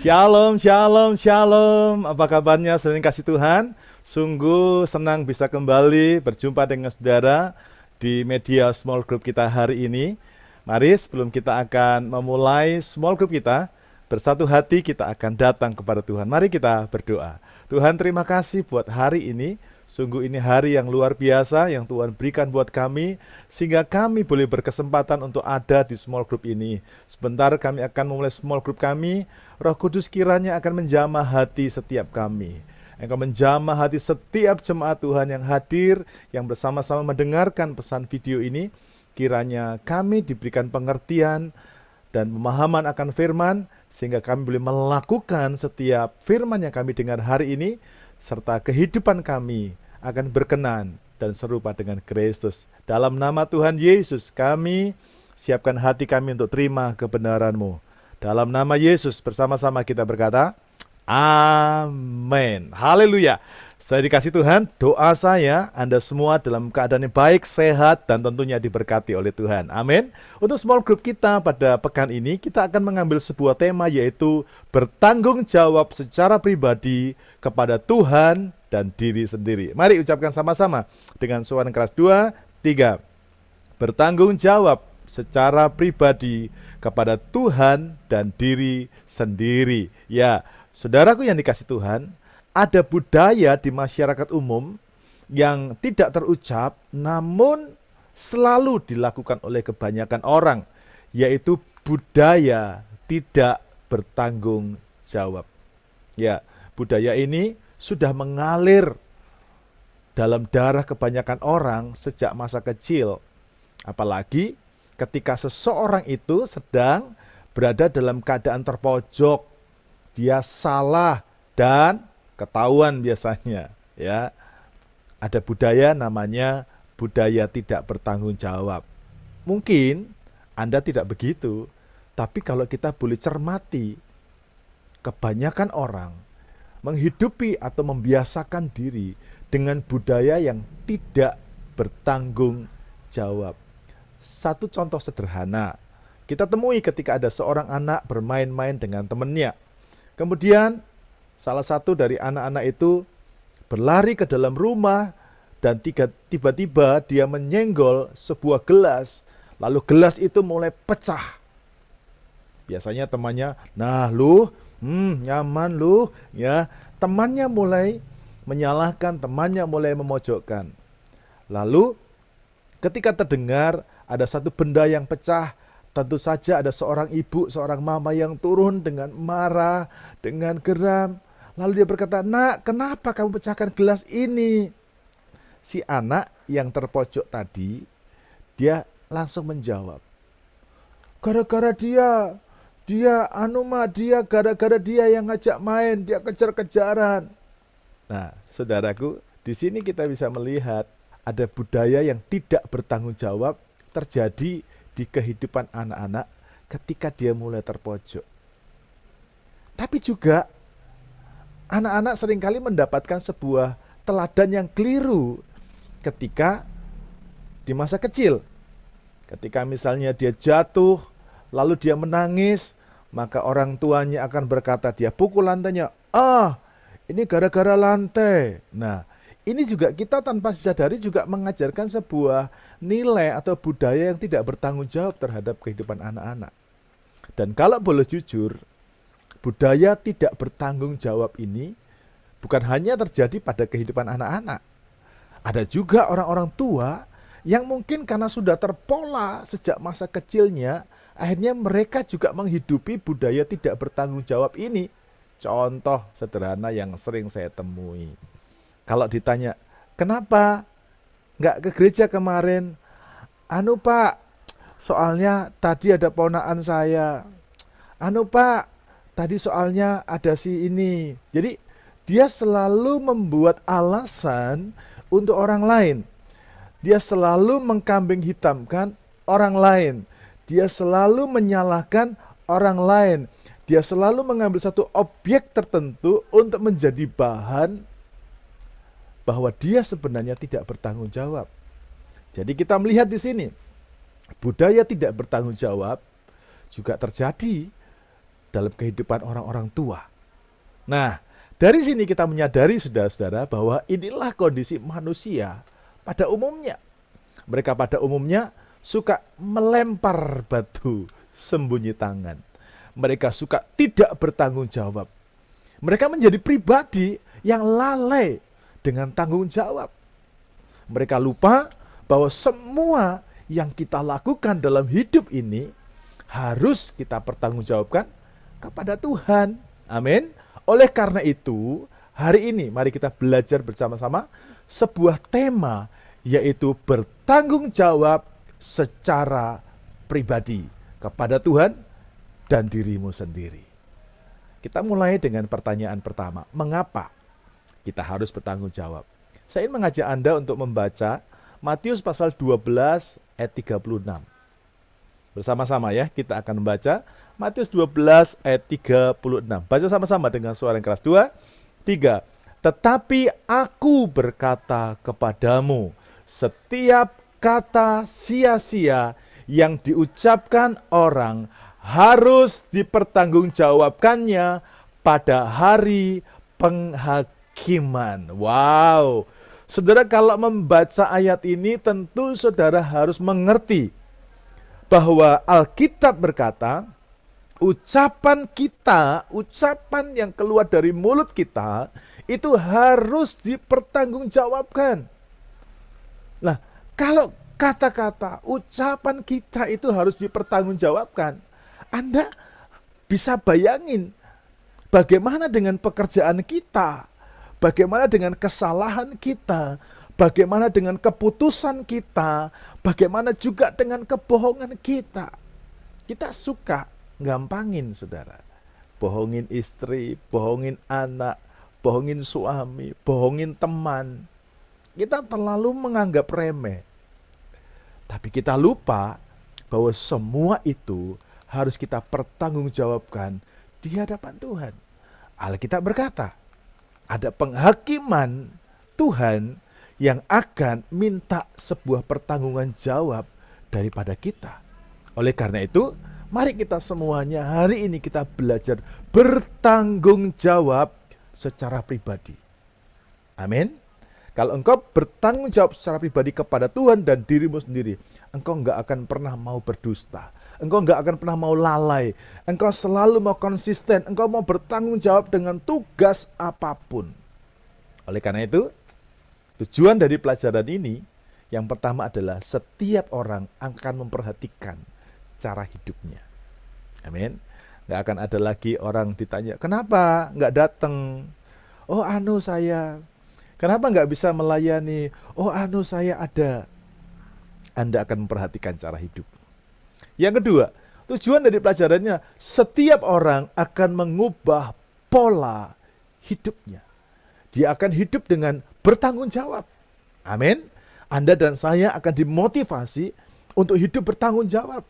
Shalom, shalom, shalom. Apa kabarnya saudara yang kasih Tuhan? Sungguh senang bisa kembali berjumpa dengan saudara di media small group kita hari ini. Mari sebelum kita akan memulai small group kita, bersatu hati kita akan datang kepada Tuhan. Mari kita berdoa. Tuhan, terima kasih buat hari ini. Sungguh ini hari yang luar biasa yang Tuhan berikan buat kami, sehingga kami boleh berkesempatan untuk ada di small group ini. Sebentar kami akan memulai small group kami. Roh Kudus kiranya akan menjamah hati setiap kami. Engkau menjamah hati setiap jemaat Tuhan yang hadir, yang bersama-sama mendengarkan pesan video ini. Kiranya kami diberikan pengertian dan pemahaman akan firman, sehingga kami boleh melakukan setiap firman yang kami dengar hari ini, serta kehidupan kami akan berkenan dan serupa dengan Kristus. Dalam nama Tuhan Yesus, kami siapkan hati kami untuk terima kebenaran-Mu. Dalam nama Yesus, bersama-sama kita berkata, amin. Haleluya. Saya dikasih Tuhan, doa saya Anda semua dalam keadaan yang baik, sehat, dan tentunya diberkati oleh Tuhan. Amin. Untuk small group kita pada pekan ini, kita akan mengambil sebuah tema, yaitu bertanggung jawab secara pribadi kepada Tuhan dan diri sendiri. Mari ucapkan sama-sama dengan suara keras. 2, 3. Bertanggung jawab secara pribadi kepada Tuhan dan diri sendiri. Ya, saudaraku yang dikasih Tuhan, ada budaya di masyarakat umum yang tidak terucap namun selalu dilakukan oleh kebanyakan orang, yaitu budaya tidak bertanggung jawab. Ya, budaya ini sudah mengalir dalam darah kebanyakan orang sejak masa kecil. Apalagi ketika seseorang itu sedang berada dalam keadaan terpojok, dia salah dan ketahuan biasanya, ya. Ada budaya namanya budaya tidak bertanggung jawab. Mungkin Anda tidak begitu, tapi kalau kita boleh cermati, kebanyakan orang menghidupi atau membiasakan diri dengan budaya yang tidak bertanggung jawab. Satu contoh sederhana, kita temui ketika ada seorang anak bermain-main dengan temannya. Kemudian salah satu dari anak-anak itu berlari ke dalam rumah dan tiba-tiba dia menyenggol sebuah gelas. Lalu gelas itu mulai pecah. Biasanya temannya, nah lu, nyaman lu, ya. Temannya mulai menyalahkan, temannya mulai memojokkan. Lalu ketika terdengar ada satu benda yang pecah, tentu saja ada seorang ibu, seorang mama yang turun dengan marah, dengan geram. Lalu dia berkata, nak, kenapa kamu pecahkan gelas ini? Si anak yang terpojok tadi, dia langsung menjawab, gara-gara dia gara-gara dia yang ngajak main, dia kejar-kejaran. Nah, saudaraku, di sini kita bisa melihat ada budaya yang tidak bertanggung jawab terjadi di kehidupan anak-anak ketika dia mulai terpojok. Tapi juga anak-anak seringkali mendapatkan sebuah teladan yang keliru ketika di masa kecil. Ketika misalnya dia jatuh, lalu dia menangis, maka orang tuanya akan berkata, dia pukul lantainya, ini gara-gara lantai. Nah, ini juga kita tanpa disadari juga mengajarkan sebuah nilai atau budaya yang tidak bertanggung jawab terhadap kehidupan anak-anak. Dan kalau boleh jujur, budaya tidak bertanggung jawab ini bukan hanya terjadi pada kehidupan anak-anak. Ada juga orang-orang tua yang mungkin karena sudah terpola sejak masa kecilnya, akhirnya mereka juga menghidupi budaya tidak bertanggung jawab ini. Contoh sederhana yang sering saya temui. Kalau ditanya, kenapa nggak ke gereja kemarin? Pak, soalnya tadi ada ponakan saya. Pak, tadi soalnya ada si ini. Jadi dia selalu membuat alasan untuk orang lain. Dia selalu mengkambing hitamkan orang lain. Dia selalu menyalahkan orang lain. Dia selalu mengambil satu objek tertentu untuk menjadi bahan bahwa dia sebenarnya tidak bertanggung jawab. Jadi kita melihat di sini, budaya tidak bertanggung jawab juga terjadi dalam kehidupan orang-orang tua. Nah, dari sini kita menyadari saudara-saudara bahwa inilah kondisi manusia pada umumnya. Mereka pada umumnya suka melempar batu sembunyi tangan. Mereka suka tidak bertanggung jawab. Mereka menjadi pribadi yang lalai dengan tanggung jawab. Mereka lupa bahwa semua yang kita lakukan dalam hidup ini harus kita pertanggungjawabkan kepada Tuhan. Amin. Oleh karena itu, hari ini mari kita belajar bersama-sama sebuah tema, yaitu bertanggung jawab secara pribadi kepada Tuhan dan dirimu sendiri. Kita mulai dengan pertanyaan pertama, mengapa kita harus bertanggung jawab? Saya ingin mengajak Anda untuk membaca Matius pasal 12 ayat 36. Bersama-sama ya, kita akan membaca Matius 12 ayat 36. Baca sama-sama dengan suara yang keras. 2, 3. Tetapi aku berkata kepadamu, setiap kata sia-sia yang diucapkan orang harus dipertanggungjawabkannya pada hari penghakiman. Wow. Saudara, kalau membaca ayat ini tentu saudara harus mengerti bahwa Alkitab berkata, ucapan kita, ucapan yang keluar dari mulut kita, itu harus dipertanggungjawabkan. Nah, kalau kata-kata, ucapan kita itu harus dipertanggungjawabkan, Anda bisa bayangin bagaimana dengan pekerjaan kita, bagaimana dengan kesalahan kita, bagaimana dengan keputusan kita, bagaimana juga dengan kebohongan kita. Kita suka gampangin, saudara. Bohongin istri, bohongin anak, bohongin suami, bohongin teman. Kita terlalu menganggap remeh. Tapi kita lupa bahwa semua itu harus kita pertanggungjawabkan di hadapan Tuhan. Alkitab berkata, ada penghakiman Tuhan yang akan minta sebuah pertanggungan jawab daripada kita. Oleh karena itu, mari kita semuanya hari ini kita belajar bertanggung jawab secara pribadi. Amin. Kalau engkau bertanggung jawab secara pribadi kepada Tuhan dan dirimu sendiri, engkau enggak akan pernah mau berdusta. Engkau enggak akan pernah mau lalai. Engkau selalu mau konsisten. Engkau mau bertanggung jawab dengan tugas apapun. Oleh karena itu, tujuan dari pelajaran ini, yang pertama adalah setiap orang akan memperhatikan cara hidupnya. Amin. Enggak akan ada lagi orang ditanya, kenapa enggak datang? Oh, saya. Kenapa enggak bisa melayani? Oh, saya ada. Anda akan memperhatikan cara hidup. Yang kedua, tujuan dari pelajarannya, setiap orang akan mengubah pola hidupnya. Dia akan hidup dengan bertanggung jawab. Amin. Anda dan saya akan dimotivasi untuk hidup bertanggung jawab.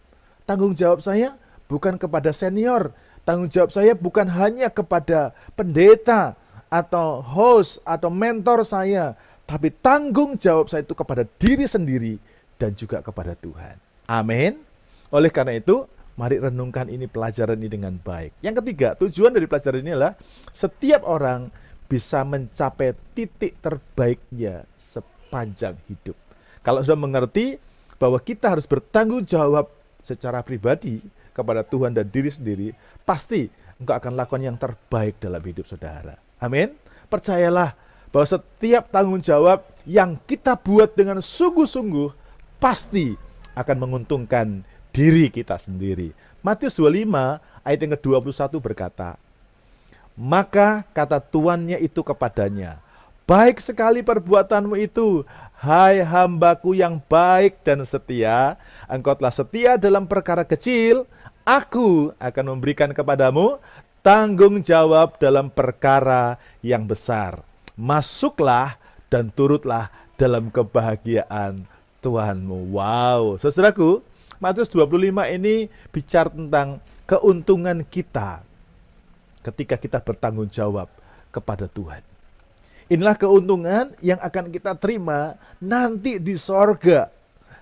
Tanggung jawab saya bukan kepada senior. Tanggung jawab saya bukan hanya kepada pendeta atau host atau mentor saya. Tapi tanggung jawab saya itu kepada diri sendiri dan juga kepada Tuhan. Amin. Oleh karena itu, mari renungkan ini pelajaran ini dengan baik. Yang ketiga, tujuan dari pelajaran ini adalah setiap orang bisa mencapai titik terbaiknya sepanjang hidup. Kalau sudah mengerti bahwa kita harus bertanggung jawab secara pribadi kepada Tuhan dan diri sendiri, pasti engkau akan lakukan yang terbaik dalam hidup saudara. Amin. Percayalah bahwa setiap tanggung jawab yang kita buat dengan sungguh-sungguh pasti akan menguntungkan diri kita sendiri. Matius 25 ayat yang ke-21 berkata, maka kata tuannya itu kepadanya, baik sekali perbuatanmu itu, hai hambaku yang baik dan setia, engkau telah setia dalam perkara kecil, aku akan memberikan kepadamu tanggung jawab dalam perkara yang besar. Masuklah dan turutlah dalam kebahagiaan Tuhanmu. Wow, saudaraku, Matius 25 ini bicara tentang keuntungan kita ketika kita bertanggung jawab kepada Tuhan. Inilah keuntungan yang akan kita terima nanti di sorga.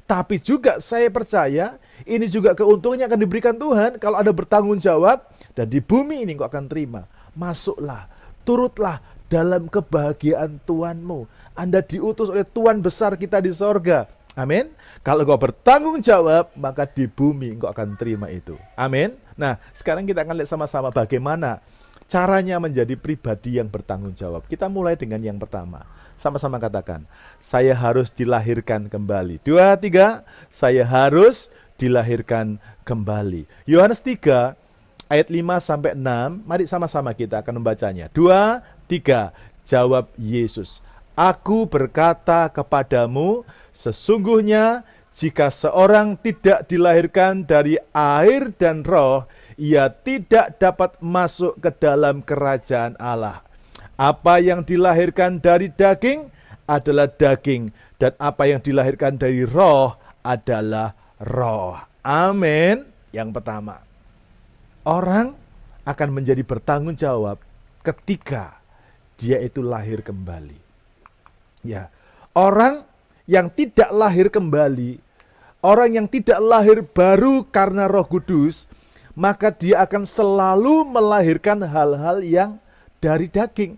Tapi juga saya percaya ini juga keuntungannya akan diberikan Tuhan kalau ada bertanggung jawab dan di bumi ini engkau akan terima. Masuklah, turutlah dalam kebahagiaan Tuhanmu. Anda diutus oleh Tuhan besar kita di sorga. Amin. Kalau engkau bertanggung jawab, maka di bumi engkau akan terima itu. Amin. Nah, sekarang kita akan lihat sama-sama bagaimana caranya menjadi pribadi yang bertanggung jawab. Kita mulai dengan yang pertama. Sama-sama katakan, saya harus dilahirkan kembali. 2, 3, saya harus dilahirkan kembali. Yohanes 3, ayat 5-6, mari sama-sama kita akan membacanya. 2, 3, jawab Yesus. Aku berkata kepadamu, sesungguhnya jika seorang tidak dilahirkan dari air dan roh, ia tidak dapat masuk ke dalam kerajaan Allah. Apa yang dilahirkan dari daging adalah daging, dan apa yang dilahirkan dari roh adalah roh. Amin. Yang pertama, orang akan menjadi bertanggung jawab ketika dia itu lahir kembali. Ya, orang yang tidak lahir kembali, orang yang tidak lahir baru karena Roh Kudus, maka dia akan selalu melahirkan hal-hal yang dari daging.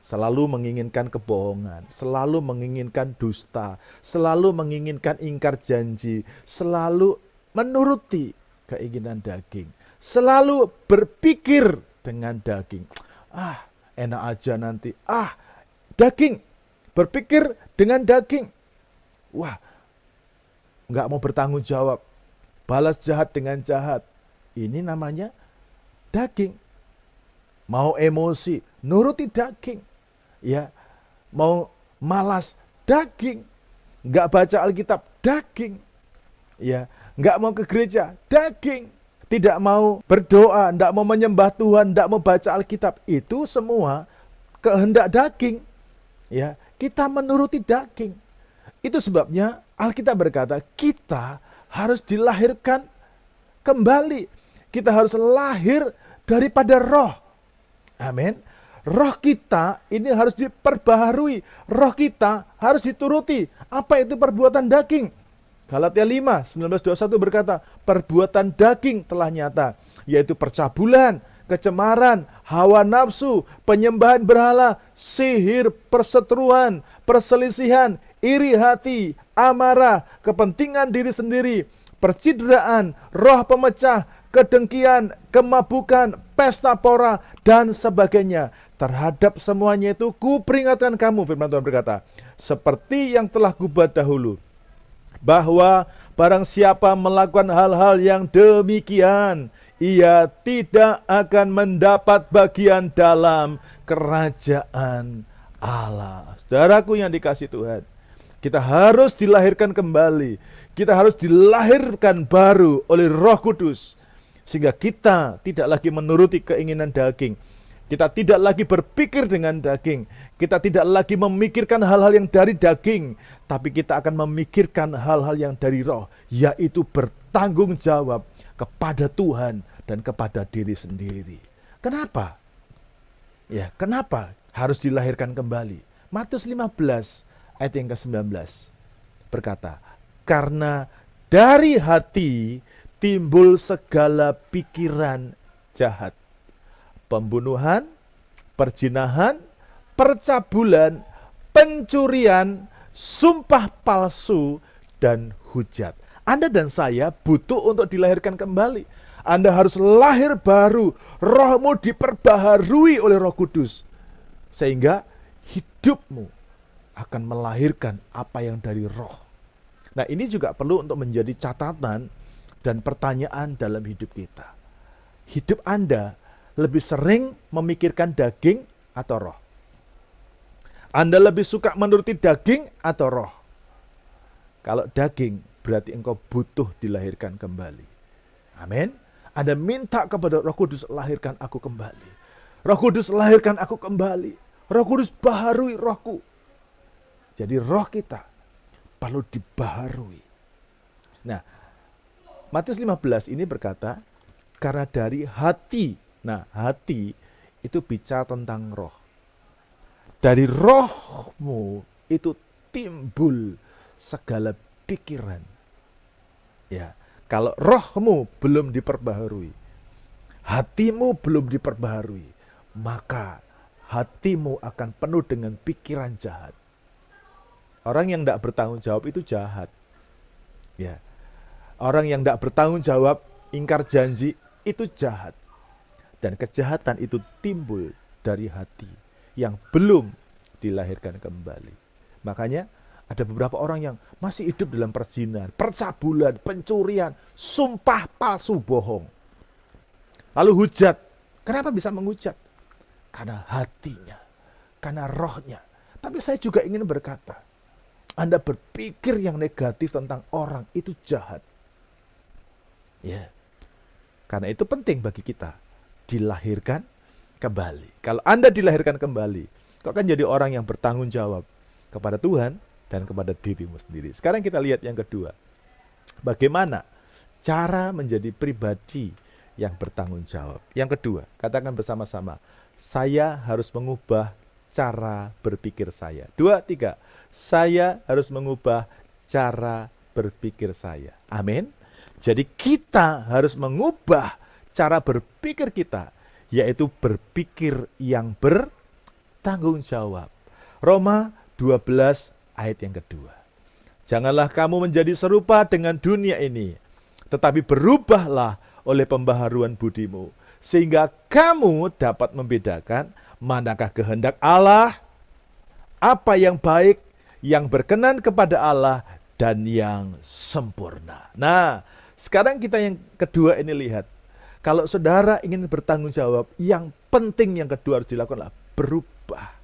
Selalu menginginkan kebohongan, selalu menginginkan dusta, selalu menginginkan ingkar janji, selalu menuruti keinginan daging, selalu berpikir dengan daging. Enak aja nanti. Daging. Berpikir dengan daging. Nggak mau bertanggung jawab. Balas jahat dengan jahat. Ini namanya daging. Mau emosi, nuruti daging. Ya, mau malas, daging. Nggak baca Alkitab, daging. Ya, nggak mau ke gereja, daging. Tidak mau berdoa, nggak mau menyembah Tuhan, nggak mau baca Alkitab. Itu semua kehendak daging. Ya, kita menuruti daging. Itu sebabnya Alkitab berkata, kita harus dilahirkan kembali. Kita harus lahir daripada roh. Amin. Roh kita ini harus diperbaharui. Roh kita harus dituruti. Apa itu perbuatan daging? Galatia 5, 19-21 berkata, perbuatan daging telah nyata, yaitu percabulan, kecemaran, hawa nafsu, penyembahan berhala, sihir, perseteruan, perselisihan, iri hati, amarah, kepentingan diri sendiri, percideraan, roh pemecah, kedengkian, kemabukan, pesta pora, dan sebagainya. Terhadap semuanya itu kuperingatkan kamu, firman Tuhan berkata, seperti yang telah kubuat dahulu, bahwa barang siapa melakukan hal-hal yang demikian, ia tidak akan mendapat bagian dalam kerajaan Allah. Saudaraku yang dikasihi Tuhan, kita harus dilahirkan kembali. Kita harus dilahirkan baru oleh Roh Kudus, sehingga kita tidak lagi menuruti keinginan daging. Kita tidak lagi berpikir dengan daging. Kita tidak lagi memikirkan hal-hal yang dari daging. Tapi kita akan memikirkan hal-hal yang dari roh. Yaitu bertanggung jawab kepada Tuhan dan kepada diri sendiri. Kenapa? Ya, kenapa harus dilahirkan kembali? Matius 15 ayat yang ke-19 berkata, karena dari hati timbul segala pikiran jahat, pembunuhan, perzinahan, percabulan, pencurian, sumpah palsu, dan hujat. Anda dan saya butuh untuk dilahirkan kembali. Anda harus lahir baru. Rohmu diperbaharui oleh Roh Kudus. Sehingga hidupmu akan melahirkan apa yang dari roh. Nah, ini juga perlu untuk menjadi catatan dan pertanyaan dalam hidup kita. Hidup Anda lebih sering memikirkan daging atau roh? Anda lebih suka menuruti daging atau roh? Kalau daging, berarti engkau butuh dilahirkan kembali. Amin. Anda minta kepada Roh Kudus, lahirkan aku kembali. Roh Kudus, lahirkan aku kembali. Roh Kudus, baharui rohku. Jadi roh kita perlu dibaharui. Nah, Matius 15 ini berkata, karena dari hati. Nah, hati itu bicara tentang roh. Dari rohmu itu timbul segala pikiran. Ya, kalau rohmu belum diperbaharui, hatimu belum diperbaharui, maka hatimu akan penuh dengan pikiran jahat. Orang yang tidak bertanggung jawab itu jahat. Ya, orang yang tidak bertanggung jawab, ingkar janji, itu jahat. Dan kejahatan itu timbul dari hati yang belum dilahirkan kembali. Makanya ada beberapa orang yang masih hidup dalam perzinahan, percabulan, pencurian, sumpah palsu, bohong. Lalu hujat. Kenapa bisa menghujat? Karena hatinya, karena rohnya. Tapi saya juga ingin berkata, Anda berpikir yang negatif tentang orang itu jahat. Ya. Karena itu penting bagi kita dilahirkan kembali. Kalau Anda dilahirkan kembali, kau akan jadi orang yang bertanggung jawab kepada Tuhan dan kepada dirimu sendiri. Sekarang kita lihat yang kedua. Bagaimana cara menjadi pribadi yang bertanggung jawab? Yang kedua, katakan bersama-sama, saya harus mengubah cara berpikir saya. 2, 3. Saya harus mengubah cara berpikir saya. Amin. Jadi kita harus mengubah cara berpikir kita, yaitu berpikir yang bertanggung jawab. Roma 12 ayat yang kedua. Janganlah kamu menjadi serupa dengan dunia ini, tetapi berubahlah oleh pembaharuan budimu, sehingga kamu dapat membedakan manakah kehendak Allah, apa yang baik, yang berkenan kepada Allah, dan yang sempurna. Nah, sekarang kita yang kedua ini lihat. Kalau saudara ingin bertanggung jawab, yang penting yang kedua harus dilakukan adalah berubah.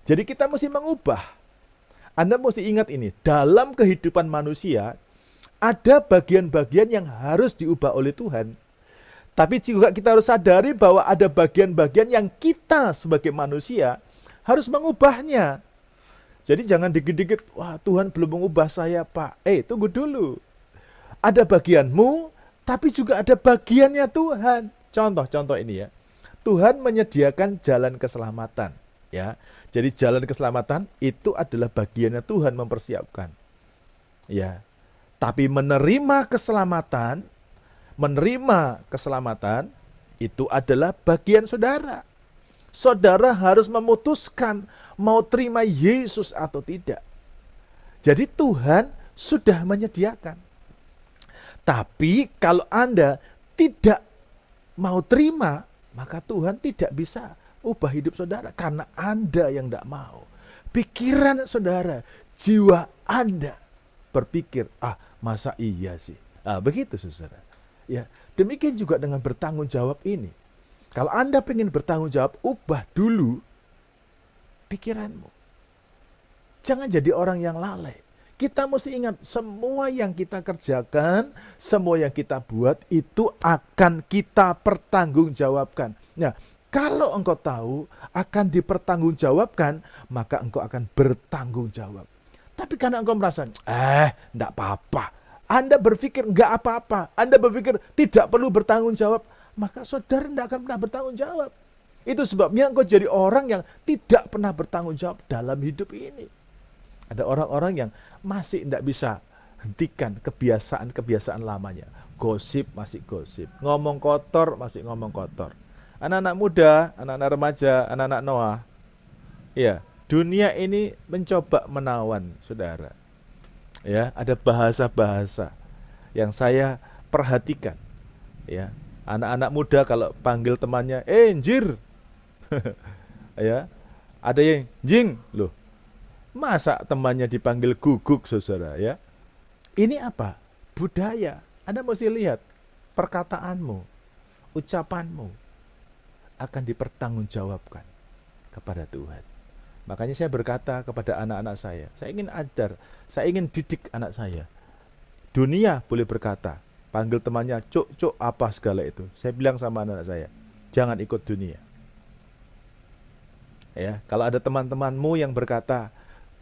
Jadi kita mesti mengubah. Anda mesti ingat ini, dalam kehidupan manusia, ada bagian-bagian yang harus diubah oleh Tuhan. Tapi juga kita harus sadari bahwa ada bagian-bagian yang kita sebagai manusia harus mengubahnya. Jadi jangan dikit-dikit, wah Tuhan belum mengubah saya Pak. Tunggu dulu. Ada bagianmu, tapi juga ada bagiannya Tuhan. Contoh ini ya. Tuhan menyediakan jalan keselamatan. Ya, jadi jalan keselamatan itu adalah bagiannya Tuhan mempersiapkan. Ya, tapi menerima keselamatan itu adalah bagian saudara. Saudara harus memutuskan mau terima Yesus atau tidak. Jadi Tuhan sudah menyediakan. Tapi kalau Anda tidak mau terima, maka Tuhan tidak bisa ubah hidup saudara karena Anda yang tidak mau. Pikiran saudara, jiwa Anda berpikir, masa iya sih? Begitu saudara. Ya, demikian juga dengan bertanggung jawab ini. Kalau Anda pengen bertanggung jawab, ubah dulu pikiranmu. Jangan jadi orang yang lalai. Kita mesti ingat, semua yang kita kerjakan, semua yang kita buat, itu akan kita pertanggungjawabkan. Nah, kalau engkau tahu akan dipertanggungjawabkan, maka engkau akan bertanggung jawab. Tapi karena engkau merasa, enggak apa-apa. Anda berpikir enggak apa-apa. Anda berpikir tidak perlu bertanggung jawab, maka saudara enggak akan pernah bertanggung jawab. Itu sebabnya engkau jadi orang yang tidak pernah bertanggung jawab dalam hidup ini. Ada orang-orang yang masih tidak bisa hentikan kebiasaan-kebiasaan lamanya. Gosip masih gosip. Ngomong kotor masih ngomong kotor. Anak-anak muda, anak-anak remaja, anak-anak Noah. Ya, dunia ini mencoba menawan saudara. Ya, ada bahasa-bahasa yang saya perhatikan. Ya, anak-anak muda kalau panggil temannya, anjir. Ya, ada yang jing loh. Masa temannya dipanggil guguk, saudara ya? Ini apa? Budaya. Anda mesti lihat perkataanmu, ucapanmu akan dipertanggungjawabkan kepada Tuhan. Makanya saya berkata kepada anak-anak saya ingin ajar, saya ingin didik anak saya. Dunia boleh berkata, panggil temannya, cuk, apa segala itu. Saya bilang sama anak saya, jangan ikut dunia. Ya, kalau ada teman-temanmu yang berkata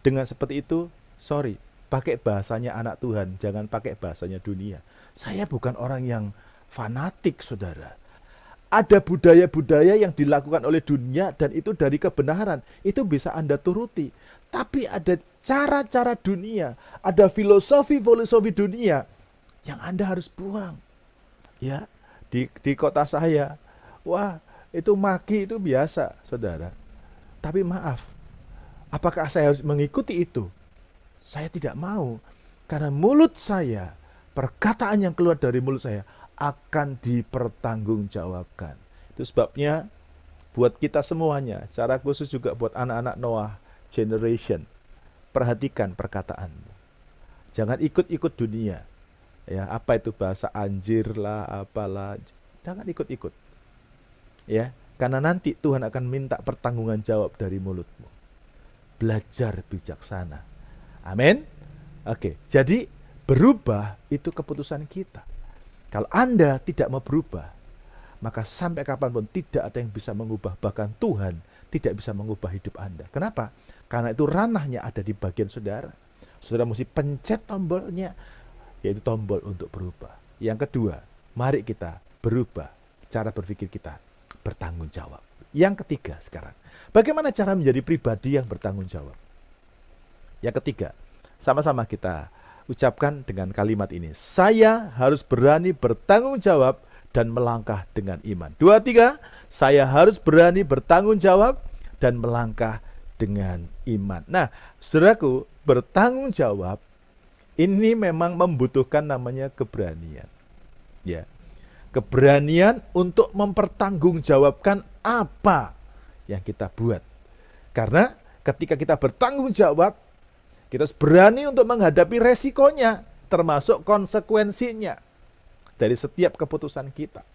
dengan seperti itu, sorry, pakai bahasanya anak Tuhan, jangan pakai bahasanya dunia. Saya bukan orang yang fanatik, saudara. Ada budaya-budaya yang dilakukan oleh dunia dan itu dari kebenaran. Itu bisa Anda turuti. Tapi ada cara-cara dunia, ada filosofi-filosofi dunia yang Anda harus buang. Ya, di kota saya, wah, itu maki itu biasa, saudara. Tapi maaf, apakah saya harus mengikuti itu? Saya tidak mau, karena mulut saya, perkataan yang keluar dari mulut saya akan dipertanggungjawabkan. Itu sebabnya buat kita semuanya, secara khusus juga buat anak-anak Noah generation, perhatikan perkataanmu. Jangan ikut-ikut dunia. Ya, apa itu bahasa anjir lah, apalah, jangan ikut-ikut. Ya, karena nanti Tuhan akan minta pertanggungan jawab dari mulutmu. Belajar bijaksana. Amin. Oke, jadi berubah itu keputusan kita. Kalau Anda tidak mau berubah, maka sampai kapanpun tidak ada yang bisa mengubah. Bahkan Tuhan tidak bisa mengubah hidup Anda. Kenapa? Karena itu ranahnya ada di bagian saudara. Saudara mesti pencet tombolnya, yaitu tombol untuk berubah. Yang kedua, mari kita berubah cara berpikir kita, bertanggung jawab. Yang ketiga sekarang, bagaimana cara menjadi pribadi yang bertanggung jawab? Yang ketiga, sama-sama kita ucapkan dengan kalimat ini. Saya harus berani bertanggung jawab dan melangkah dengan iman. 2, 3, saya harus berani bertanggung jawab dan melangkah dengan iman. Nah, saudaraku, bertanggung jawab ini memang membutuhkan namanya keberanian. Ya. Keberanian untuk mempertanggungjawabkan apa yang kita buat. Karena ketika kita bertanggung jawab, kita harus berani untuk menghadapi resikonya, termasuk konsekuensinya dari setiap keputusan kita.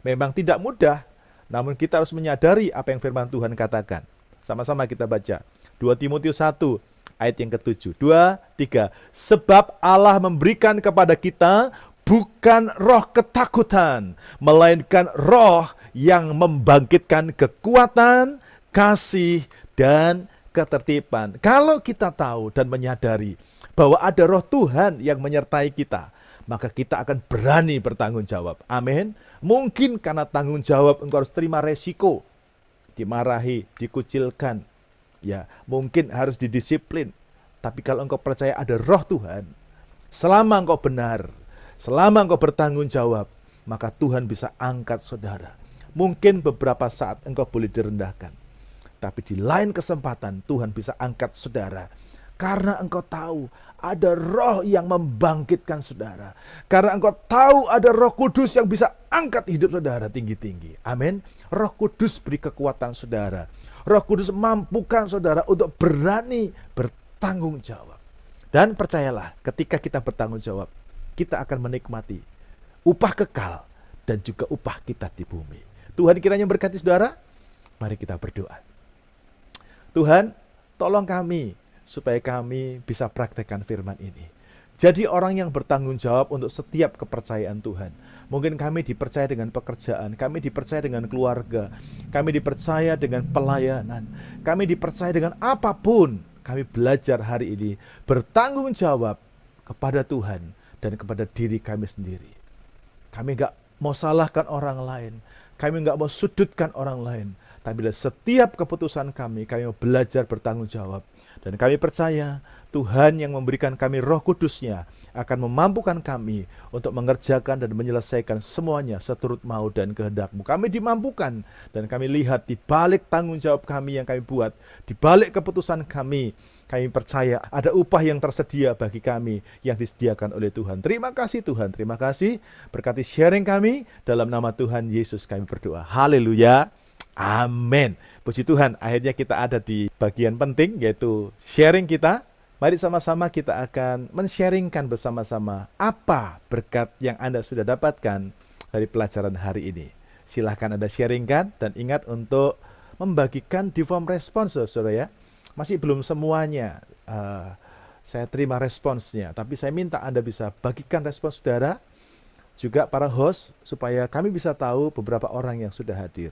Memang tidak mudah, namun kita harus menyadari apa yang firman Tuhan katakan. Sama-sama kita baca. 2 Timotius 1 ayat yang ke-7. 2, 3. Sebab Allah memberikan kepada kita bukan roh ketakutan, melainkan roh yang membangkitkan kekuatan, kasih, dan ketertiban. Kalau kita tahu dan menyadari bahwa ada roh Tuhan yang menyertai kita, maka kita akan berani bertanggung jawab. Amin. Mungkin karena tanggung jawab engkau harus terima resiko, dimarahi, dikucilkan, ya, mungkin harus didisiplin. Tapi kalau engkau percaya ada roh Tuhan, selama engkau benar, selama engkau bertanggung jawab, maka Tuhan bisa angkat saudara. Mungkin beberapa saat engkau boleh direndahkan, tapi di lain kesempatan Tuhan bisa angkat saudara. Karena engkau tahu ada roh yang membangkitkan saudara. Karena engkau tahu ada Roh Kudus yang bisa angkat hidup saudara tinggi-tinggi. Amin. Roh Kudus beri kekuatan saudara. Roh Kudus mampukan saudara untuk berani bertanggung jawab. Dan percayalah, ketika kita bertanggung jawab, kita akan menikmati upah kekal dan juga upah kita di bumi. Tuhan kiranya berkati saudara. Mari kita berdoa. Tuhan, tolong kami supaya kami bisa praktekkan firman ini. Jadi orang yang bertanggung jawab untuk setiap kepercayaan Tuhan. Mungkin kami dipercaya dengan pekerjaan, kami dipercaya dengan keluarga, kami dipercaya dengan pelayanan, kami dipercaya dengan apapun. Kami belajar hari ini bertanggung jawab kepada Tuhan dan kepada diri kami sendiri. Kami gak mau salahkan orang lain, kami gak mau sudutkan orang lain. Tapi dalam setiap keputusan kami mau belajar bertanggung jawab. Dan kami percaya Tuhan yang memberikan kami Roh Kudus-Nya akan memampukan kami untuk mengerjakan dan menyelesaikan semuanya seturut mau dan kehendak-Mu. Kami dimampukan dan kami lihat di balik tanggung jawab kami yang kami buat, di balik keputusan kami percaya ada upah yang tersedia bagi kami yang disediakan oleh Tuhan. Terima kasih Tuhan, terima kasih. Berkati sharing kami, dalam nama Tuhan Yesus kami berdoa. Haleluya. Amin. Puji Tuhan, akhirnya kita ada di bagian penting, yaitu sharing kita. Mari sama-sama kita akan men-sharingkan bersama-sama apa berkat yang Anda sudah dapatkan dari pelajaran hari ini. Silahkan Anda sharingkan dan ingat untuk membagikan di form respons, saudara ya. Masih belum semuanya saya terima responsnya, tapi saya minta Anda bisa bagikan respons saudara, juga para host, supaya kami bisa tahu beberapa orang yang sudah hadir.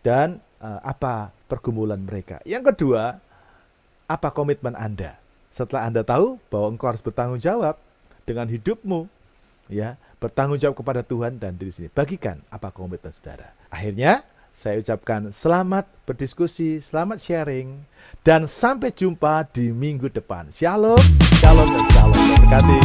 Dan apa pergumulan mereka. Yang kedua, apa komitmen Anda? Setelah Anda tahu bahwa engkau harus bertanggung jawab dengan hidupmu, ya, bertanggung jawab kepada Tuhan dan diri sendiri. Bagikan apa komitmen saudara. Akhirnya, Saya ucapkan selamat berdiskusi, selamat sharing, dan sampai jumpa di minggu depan. Shalom, shalom, dan shalom. Terima kasih.